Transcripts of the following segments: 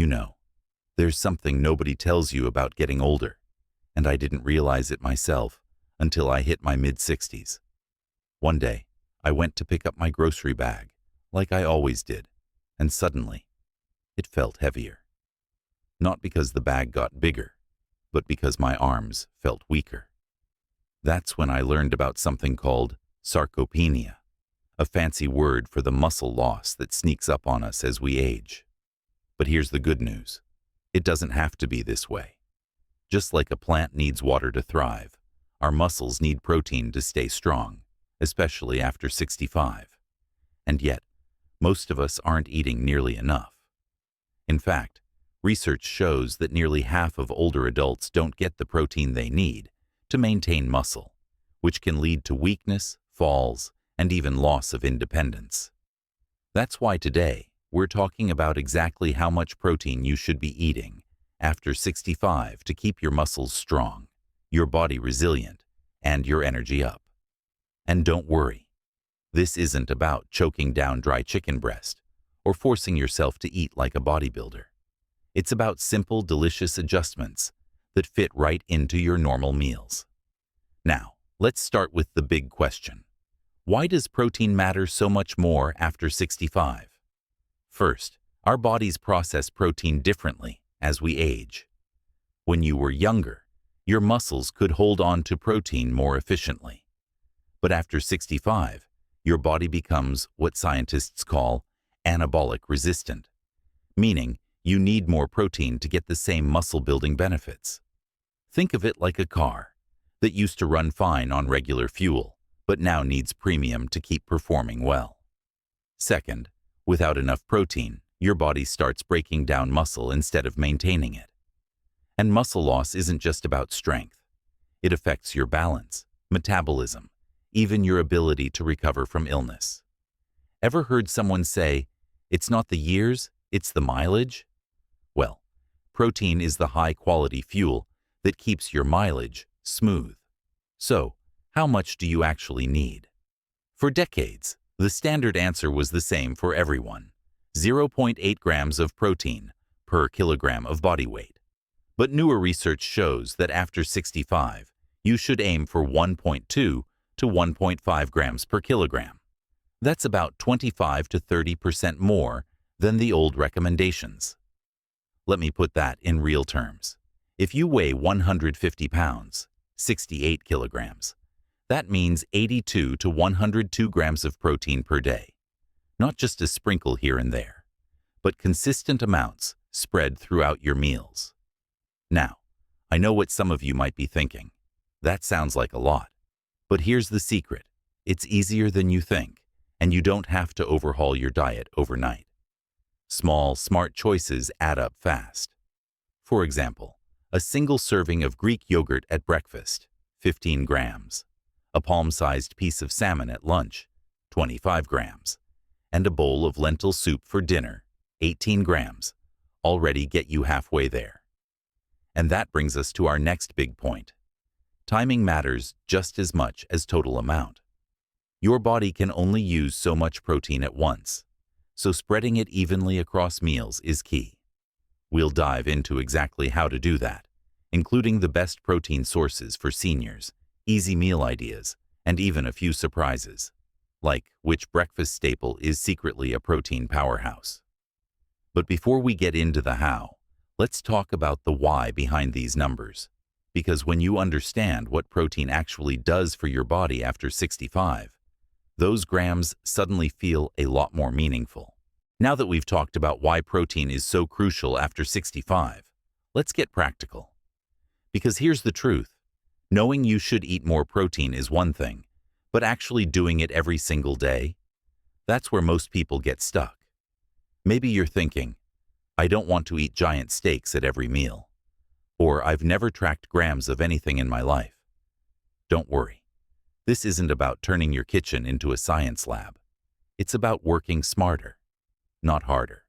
You know, there's something nobody tells you about getting older, and I didn't realize it myself until I hit my mid-60s. One day, I went to pick up my grocery bag, like I always did, and suddenly, it felt heavier. Not because the bag got bigger, but because my arms felt weaker. That's when I learned about something called sarcopenia, a fancy word for the muscle loss that sneaks up on us as we age. But here's the good news. It doesn't have to be this way. Just like a plant needs water to thrive, our muscles need protein to stay strong, especially after 65. And yet, most of us aren't eating nearly enough. In fact, research shows that nearly half of older adults don't get the protein they need to maintain muscle, which can lead to weakness, falls, and even loss of independence. That's why today, we're talking about exactly how much protein you should be eating after 65 to keep your muscles strong, your body resilient, and your energy up. And don't worry, this isn't about choking down dry chicken breast or forcing yourself to eat like a bodybuilder. It's about simple, delicious adjustments that fit right into your normal meals. Now, let's start with the big question. Why does protein matter so much more after 65? First, our bodies process protein differently as we age. When you were younger, your muscles could hold on to protein more efficiently. But after 65, your body becomes what scientists call anabolic resistant, meaning you need more protein to get the same muscle-building benefits. Think of it like a car that used to run fine on regular fuel, but now needs premium to keep performing well. Second, without enough protein, your body starts breaking down muscle instead of maintaining it. And muscle loss isn't just about strength. It affects your balance, metabolism, even your ability to recover from illness. Ever heard someone say, "It's not the years, it's the mileage"? Well, protein is the high-quality fuel that keeps your mileage smooth. So, how much do you actually need? For decades, the standard answer was the same for everyone: 0.8 grams of protein per kilogram of body weight. But newer research shows that after 65, you should aim for 1.2 to 1.5 grams per kilogram. That's about 25 to 30% more than the old recommendations. Let me put that in real terms. If you weigh 150 pounds, 68 kilograms, that means 82 to 102 grams of protein per day. Not just a sprinkle here and there, but consistent amounts spread throughout your meals. Now, I know what some of you might be thinking. That sounds like a lot. But here's the secret. It's easier than you think, and you don't have to overhaul your diet overnight. Small, smart choices add up fast. For example, a single serving of Greek yogurt at breakfast, 15 grams. A palm-sized piece of salmon at lunch, 25 grams. And a bowl of lentil soup for dinner, 18 grams, already get you halfway there. And that brings us to our next big point. Timing matters just as much as total amount. Your body can only use so much protein at once, so spreading it evenly across meals is key. We'll dive into exactly how to do that, including the best protein sources for seniors, easy meal ideas, and even a few surprises, like which breakfast staple is secretly a protein powerhouse. But before we get into the how, let's talk about the why behind these numbers. Because when you understand what protein actually does for your body after 65, those grams suddenly feel a lot more meaningful. Now that we've talked about why protein is so crucial after 65, let's get practical. Because here's the truth. Knowing you should eat more protein is one thing, but actually doing it every single day, that's where most people get stuck. Maybe you're thinking, I don't want to eat giant steaks at every meal. Or I've never tracked grams of anything in my life. Don't worry. This isn't about turning your kitchen into a science lab. It's about working smarter, not harder.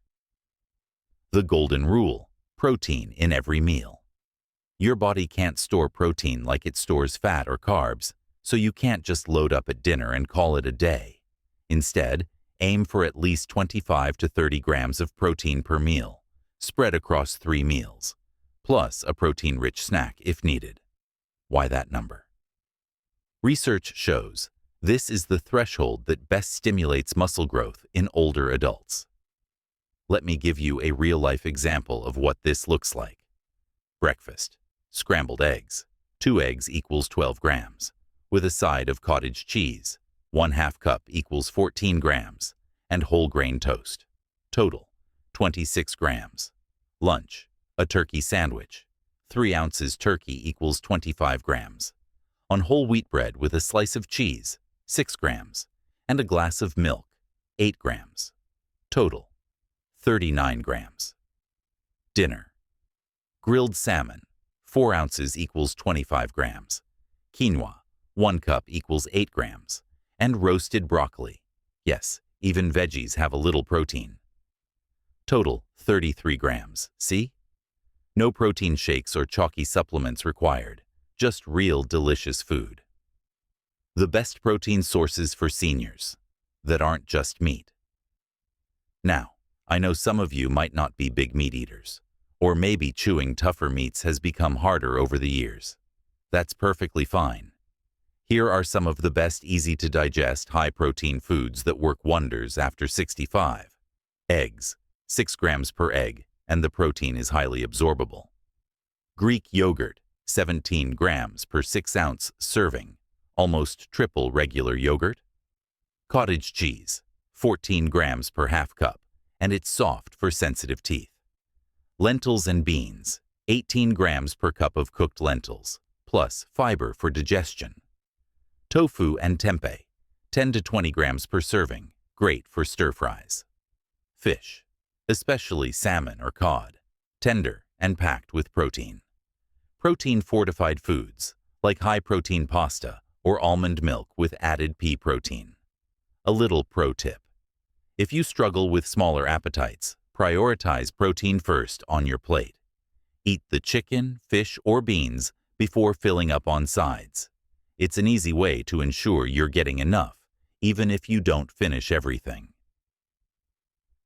The golden rule: protein in every meal. Your body can't store protein like it stores fat or carbs, so you can't just load up at dinner and call it a day. Instead, aim for at least 25 to 30 grams of protein per meal, spread across 3 meals, plus a protein-rich snack if needed. Why that number? Research shows this is the threshold that best stimulates muscle growth in older adults. Let me give you a real-life example of what this looks like. Breakfast: scrambled eggs. 2 eggs equals 12 grams, with a side of cottage cheese. 1/2 cup equals 14 grams, and whole grain toast. Total: 26 grams. Lunch: a turkey sandwich. 3 ounces turkey equals 25 grams. On whole wheat bread with a slice of cheese, 6 grams, and a glass of milk, 8 grams. Total: 39 grams. Dinner: grilled salmon, 4 ounces equals 25 grams. Quinoa, 1 cup equals 8 grams. And roasted broccoli. Yes, even veggies have a little protein. Total: 33 grams. See? No protein shakes or chalky supplements required. Just real delicious food. The best protein sources for seniors that aren't just meat. Now, I know some of you might not be big meat eaters, or maybe chewing tougher meats has become harder over the years. That's perfectly fine. Here are some of the best easy-to-digest high-protein foods that work wonders after 65. Eggs: 6 grams per egg, and the protein is highly absorbable. Greek yogurt: 17 grams per 6-ounce serving, almost triple regular yogurt. Cottage cheese: 14 grams per half cup, and it's soft for sensitive teeth. Lentils and beans: 18 grams per cup of cooked lentils, plus fiber for digestion. Tofu and tempeh: 10 to 20 grams per serving, great for stir-fries. Fish, especially salmon or cod, tender and packed with protein. Protein-fortified foods, like high-protein pasta or almond milk with added pea protein. A little pro tip: if you struggle with smaller appetites, prioritize protein first on your plate. Eat the chicken, fish, or beans before filling up on sides. It's an easy way to ensure you're getting enough, even if you don't finish everything.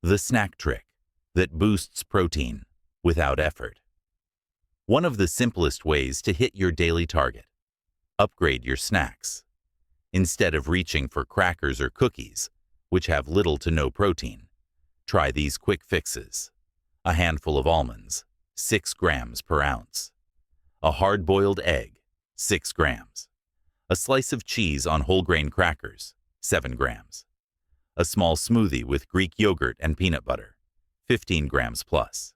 The snack trick that boosts protein without effort. One of the simplest ways to hit your daily target: upgrade your snacks. Instead of reaching for crackers or cookies, which have little to no protein, try these quick fixes. A handful of almonds, 6 grams per ounce. A hard-boiled egg, 6 grams. A slice of cheese on whole grain crackers, 7 grams. A small smoothie with Greek yogurt and peanut butter, 15 grams plus.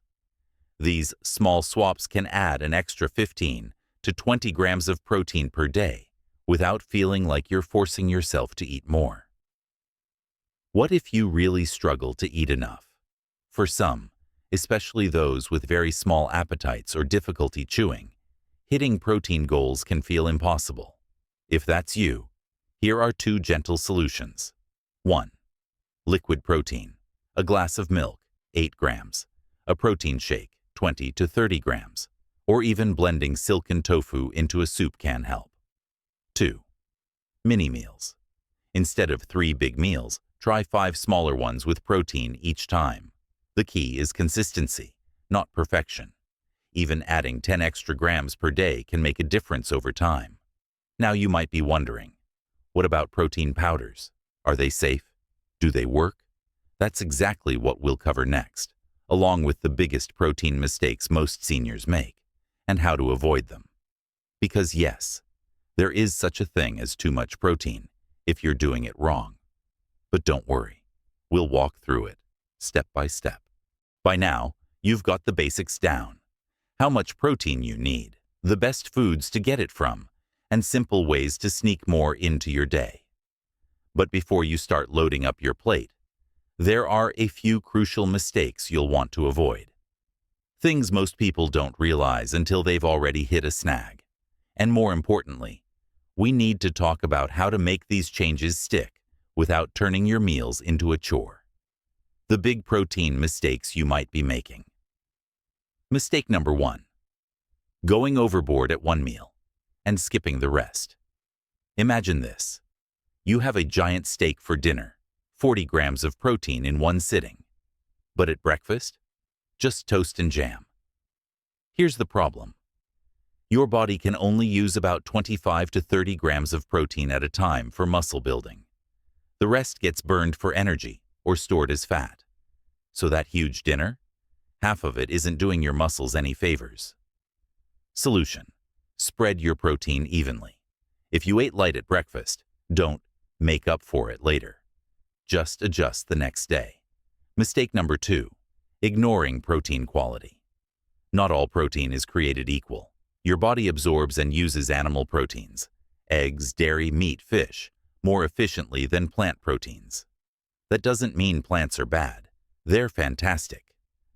These small swaps can add an extra 15 to 20 grams of protein per day without feeling like you're forcing yourself to eat more. What if you really struggle to eat enough? For some, especially those with very small appetites or difficulty chewing, hitting protein goals can feel impossible. If that's you, here are 2 gentle solutions. 1. Liquid protein: a glass of milk, 8 grams. A protein shake, 20 to 30 grams. Or even blending silken tofu into a soup can help. 2. Mini meals. Instead of 3 big meals, try 5 smaller ones with protein each time. The key is consistency, not perfection. Even adding 10 extra grams per day can make a difference over time. Now you might be wondering, what about protein powders? Are they safe? Do they work? That's exactly what we'll cover next, along with the biggest protein mistakes most seniors make, and how to avoid them. Because yes, there is such a thing as too much protein if you're doing it wrong. But don't worry, we'll walk through it, step by step. By now, you've got the basics down: how much protein you need, the best foods to get it from, and simple ways to sneak more into your day. But before you start loading up your plate, there are a few crucial mistakes you'll want to avoid. Things most people don't realize until they've already hit a snag. And more importantly, we need to talk about how to make these changes stick without turning your meals into a chore. The big protein mistakes you might be making. Mistake number 1. Going overboard at one meal and skipping the rest. Imagine this. You have a giant steak for dinner, 40 grams of protein in one sitting. But at breakfast, just toast and jam. Here's the problem. Your body can only use about 25 to 30 grams of protein at a time for muscle building. The rest gets burned for energy or stored as fat. So that huge dinner? Half of it isn't doing your muscles any favors. Solution: spread your protein evenly. If you ate light at breakfast, don't make up for it later. Just adjust the next day. Mistake number 2, ignoring protein quality. Not all protein is created equal. Your body absorbs and uses animal proteins, eggs, dairy, meat, fish, more efficiently than plant proteins. That doesn't mean plants are bad. They're fantastic.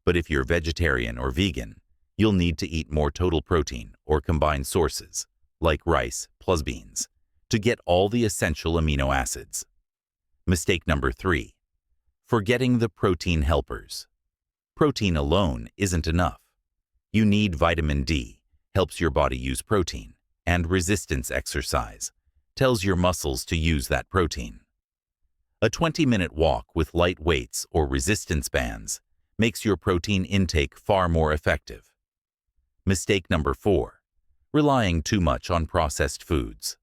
But if you're vegetarian or vegan, you'll need to eat more total protein or combined sources, like rice plus beans, to get all the essential amino acids. Mistake number 3, forgetting the protein helpers. Protein alone isn't enough. You need vitamin D, helps your body use protein, and resistance exercise, tells your muscles to use that protein. A 20-minute walk with light weights or resistance bands makes your protein intake far more effective. Mistake number 4, relying too much on processed foods.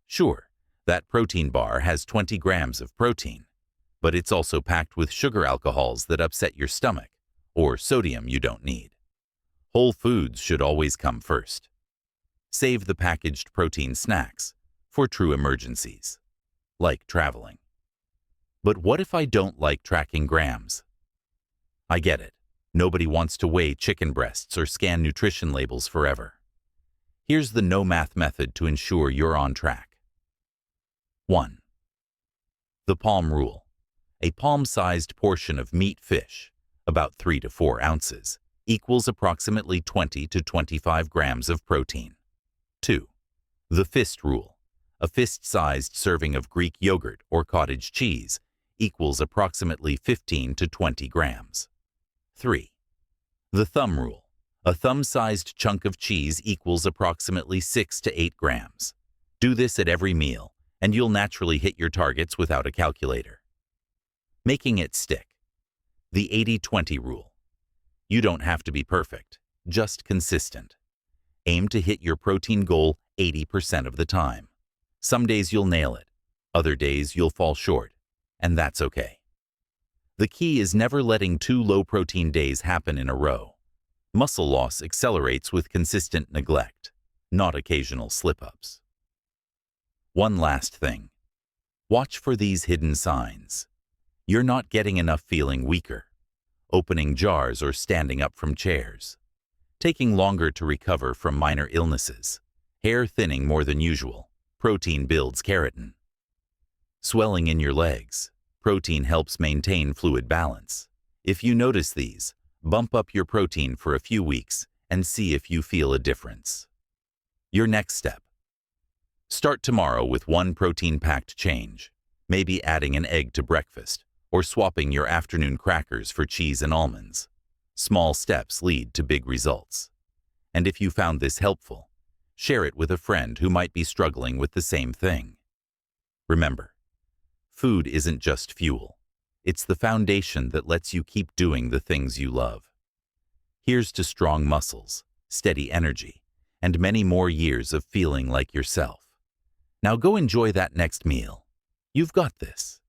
Sure, that protein bar has 20 grams of protein, but it's also packed with sugar alcohols that upset your stomach, or sodium you don't need. Whole foods should always come first. Save the packaged protein snacks for true emergencies, like traveling. But what if I don't like tracking grams? I get it. Nobody wants to weigh chicken breasts or scan nutrition labels forever. Here's the no-math method to ensure you're on track. 1. The palm rule. A palm-sized portion of meat fish, about 3 to 4 ounces, equals approximately 20 to 25 grams of protein. 2. The fist rule. A fist-sized serving of Greek yogurt or cottage cheese equals approximately 15 to 20 grams. 3. The thumb rule. A thumb-sized chunk of cheese equals approximately 6 to 8 grams. Do this at every meal, and you'll naturally hit your targets without a calculator. Making it stick. The 80-20 rule. You don't have to be perfect, just consistent. Aim to hit your protein goal 80% of the time. Some days you'll nail it, other days you'll fall short, and that's okay. The key is never letting 2 low-protein days happen in a row. Muscle loss accelerates with consistent neglect, not occasional slip-ups. One last thing. Watch for these hidden signs. You're not getting enough feeling weaker, opening jars or standing up from chairs, taking longer to recover from minor illnesses, hair thinning more than usual, protein builds keratin, swelling in your legs, protein helps maintain fluid balance. If you notice these, bump up your protein for a few weeks and see if you feel a difference. Your next step. Start tomorrow with 1 protein-packed change, maybe adding an egg to breakfast, or swapping your afternoon crackers for cheese and almonds. Small steps lead to big results. And if you found this helpful, share it with a friend who might be struggling with the same thing. Remember, food isn't just fuel. It's the foundation that lets you keep doing the things you love. Here's to strong muscles, steady energy, and many more years of feeling like yourself. Now go enjoy that next meal. You've got this.